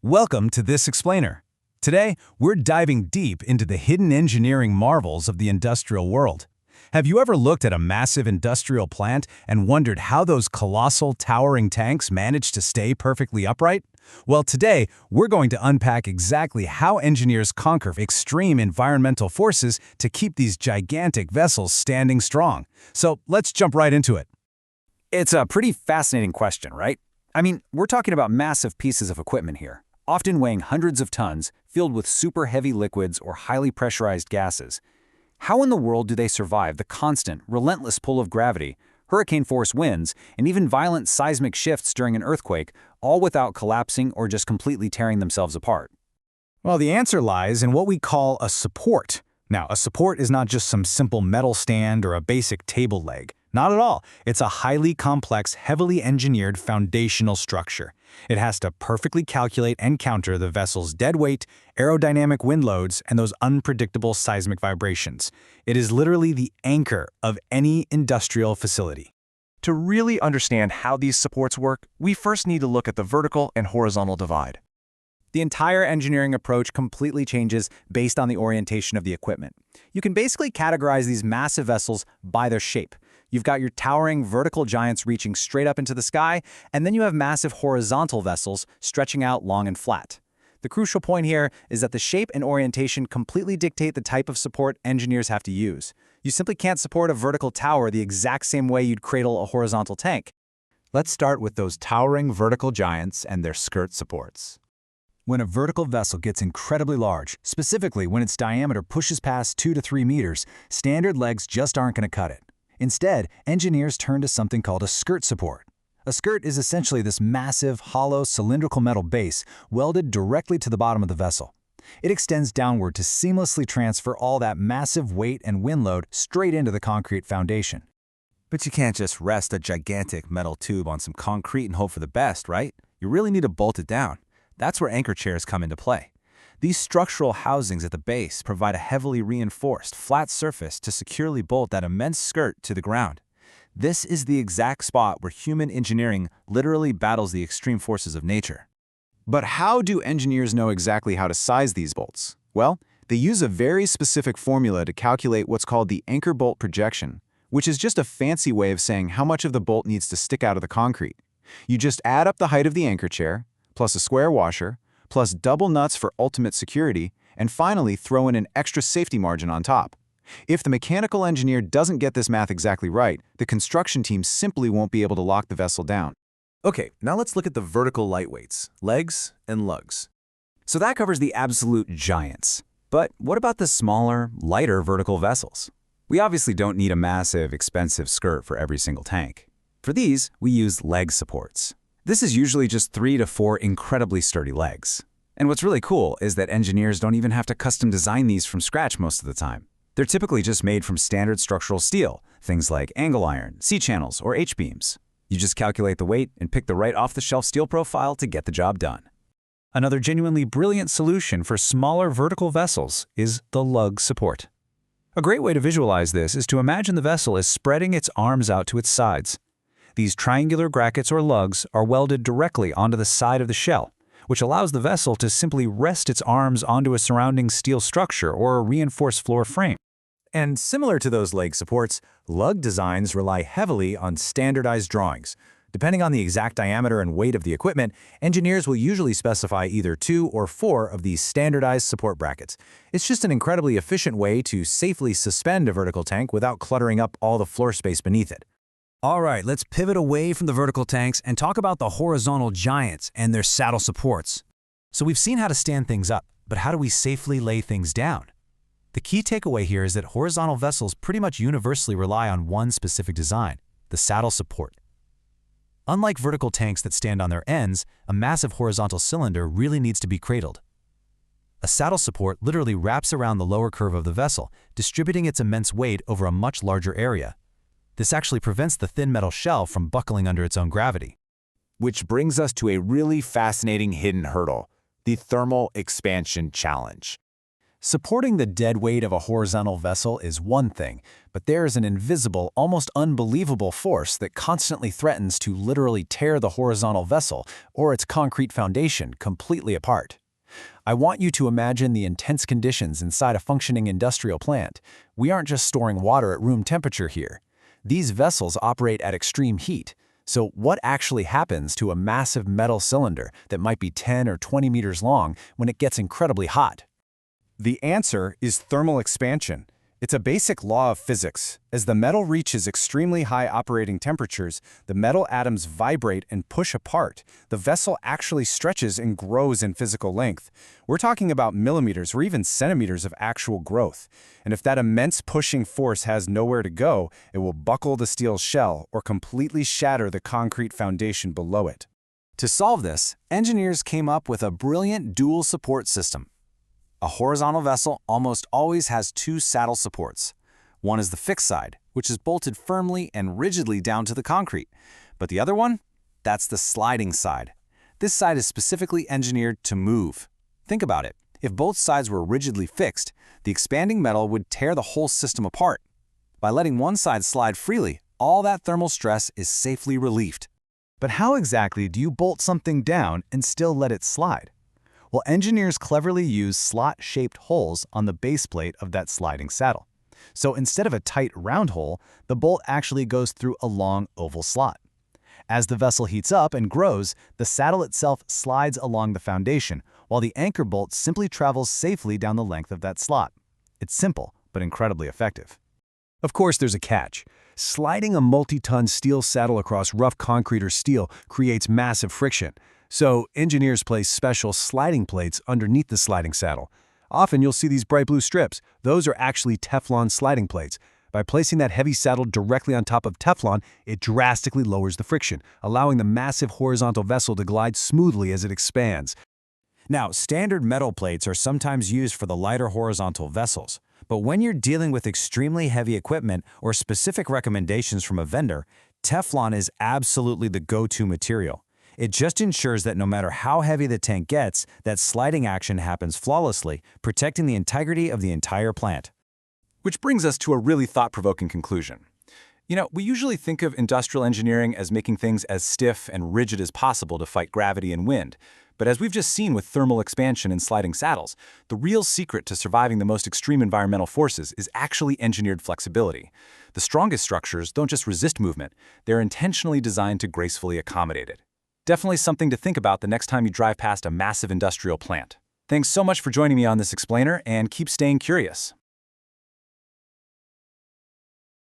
Welcome to This Explainer. Today, we're diving deep into the hidden engineering marvels of the industrial world. Have you ever looked at a massive industrial plant and wondered how those colossal, towering tanks manage to stay perfectly upright? Well, today, we're going to unpack exactly how engineers conquer extreme environmental forces to keep these gigantic vessels standing strong. So let's jump right into it. It's a pretty fascinating question, right? I mean, we're talking about massive pieces of equipment here, often weighing hundreds of tons, filled with super heavy liquids or highly pressurized gases. How in the world do they survive the constant, relentless pull of gravity, hurricane-force winds, and even violent seismic shifts during an earthquake, all without collapsing or just completely tearing themselves apart? Well, the answer lies in what we call a support. Now, a support is not just some simple metal stand or a basic table leg. Not at all. It's a highly complex, heavily engineered foundational structure. It has to perfectly calculate and counter the vessel's dead weight, aerodynamic wind loads, and those unpredictable seismic vibrations. It is literally the anchor of any industrial facility. To really understand how these supports work, we first need to look at the vertical and horizontal divide. The entire engineering approach completely changes based on the orientation of the equipment. You can basically categorize these massive vessels by their shape. You've got your towering vertical giants reaching straight up into the sky, and then you have massive horizontal vessels stretching out long and flat. The crucial point here is that the shape and orientation completely dictate the type of support engineers have to use. You simply can't support a vertical tower the exact same way you'd cradle a horizontal tank. Let's start with those towering vertical giants and their skirt supports. When a vertical vessel gets incredibly large, specifically when its diameter pushes past 2 to 3 meters, standard legs just aren't going to cut it. Instead, engineers turn to something called a skirt support. A skirt is essentially this massive, hollow, cylindrical metal base welded directly to the bottom of the vessel. It extends downward to seamlessly transfer all that massive weight and wind load straight into the concrete foundation. But you can't just rest a gigantic metal tube on some concrete and hope for the best, right? You really need to bolt it down. That's where anchor chairs come into play. These structural housings at the base provide a heavily reinforced, flat surface to securely bolt that immense skirt to the ground. This is the exact spot where human engineering literally battles the extreme forces of nature. But how do engineers know exactly how to size these bolts? Well, they use a very specific formula to calculate what's called the anchor bolt projection, which is just a fancy way of saying how much of the bolt needs to stick out of the concrete. You just add up the height of the anchor chair, plus a square washer, plus double nuts for ultimate security, and finally throw in an extra safety margin on top. If the mechanical engineer doesn't get this math exactly right, the construction team simply won't be able to lock the vessel down. Okay, now let's look at the vertical lightweights, legs and lugs. So that covers the absolute giants. But what about the smaller, lighter vertical vessels? We obviously don't need a massive, expensive skirt for every single tank. For these, we use leg supports. This is usually just 3 to 4 incredibly sturdy legs. And what's really cool is that engineers don't even have to custom design these from scratch most of the time. They're typically just made from standard structural steel, things like angle iron, C-channels, or H-beams. You just calculate the weight and pick the right off-the-shelf steel profile to get the job done. Another genuinely brilliant solution for smaller vertical vessels is the lug support. A great way to visualize this is to imagine the vessel is spreading its arms out to its sides. These triangular brackets or lugs are welded directly onto the side of the shell, which allows the vessel to simply rest its arms onto a surrounding steel structure or a reinforced floor frame. And similar to those leg supports, lug designs rely heavily on standardized drawings. Depending on the exact diameter and weight of the equipment, engineers will usually specify either 2 or 4 of these standardized support brackets. It's just an incredibly efficient way to safely suspend a vertical tank without cluttering up all the floor space beneath it. All right, let's pivot away from the vertical tanks and talk about the horizontal giants and their saddle supports. So we've seen how to stand things up, but how do we safely lay things down? The key takeaway here is that horizontal vessels pretty much universally rely on one specific design, the saddle support. Unlike vertical tanks that stand on their ends, a massive horizontal cylinder really needs to be cradled. A saddle support literally wraps around the lower curve of the vessel, distributing its immense weight over a much larger area. This actually prevents the thin metal shell from buckling under its own gravity. Which brings us to a really fascinating hidden hurdle, the thermal expansion challenge. Supporting the dead weight of a horizontal vessel is one thing, but there is an invisible, almost unbelievable force that constantly threatens to literally tear the horizontal vessel or its concrete foundation completely apart. I want you to imagine the intense conditions inside a functioning industrial plant. We aren't just storing water at room temperature here. These vessels operate at extreme heat. So what actually happens to a massive metal cylinder that might be 10 or 20 meters long when it gets incredibly hot? The answer is thermal expansion. It's a basic law of physics. As the metal reaches extremely high operating temperatures, the metal atoms vibrate and push apart. The vessel actually stretches and grows in physical length. We're talking about millimeters or even centimeters of actual growth. And if that immense pushing force has nowhere to go, it will buckle the steel shell or completely shatter the concrete foundation below it. To solve this, engineers came up with a brilliant dual support system. A horizontal vessel almost always has two saddle supports. One is the fixed side, which is bolted firmly and rigidly down to the concrete. But the other one? That's the sliding side. This side is specifically engineered to move. Think about it. If both sides were rigidly fixed, the expanding metal would tear the whole system apart. By letting one side slide freely, all that thermal stress is safely relieved. But how exactly do you bolt something down and still let it slide? Well, engineers cleverly use slot-shaped holes on the base plate of that sliding saddle. So instead of a tight round hole, the bolt actually goes through a long oval slot. As the vessel heats up and grows, the saddle itself slides along the foundation, while the anchor bolt simply travels safely down the length of that slot. It's simple, but incredibly effective. Of course, there's a catch. Sliding a multi-ton steel saddle across rough concrete or steel creates massive friction. So engineers place special sliding plates underneath the sliding saddle. Often you'll see these bright blue strips. Those are actually Teflon sliding plates. By placing that heavy saddle directly on top of Teflon, it drastically lowers the friction, allowing the massive horizontal vessel to glide smoothly as it expands. Now, standard metal plates are sometimes used for the lighter horizontal vessels. But when you're dealing with extremely heavy equipment or specific recommendations from a vendor, Teflon is absolutely the go-to material. It just ensures that no matter how heavy the tank gets, that sliding action happens flawlessly, protecting the integrity of the entire plant. Which brings us to a really thought-provoking conclusion. We usually think of industrial engineering as making things as stiff and rigid as possible to fight gravity and wind. But as we've just seen with thermal expansion and sliding saddles, the real secret to surviving the most extreme environmental forces is actually engineered flexibility. The strongest structures don't just resist movement, they're intentionally designed to gracefully accommodate it. Definitely something to think about the next time you drive past a massive industrial plant. Thanks so much for joining me on this explainer, and keep staying curious.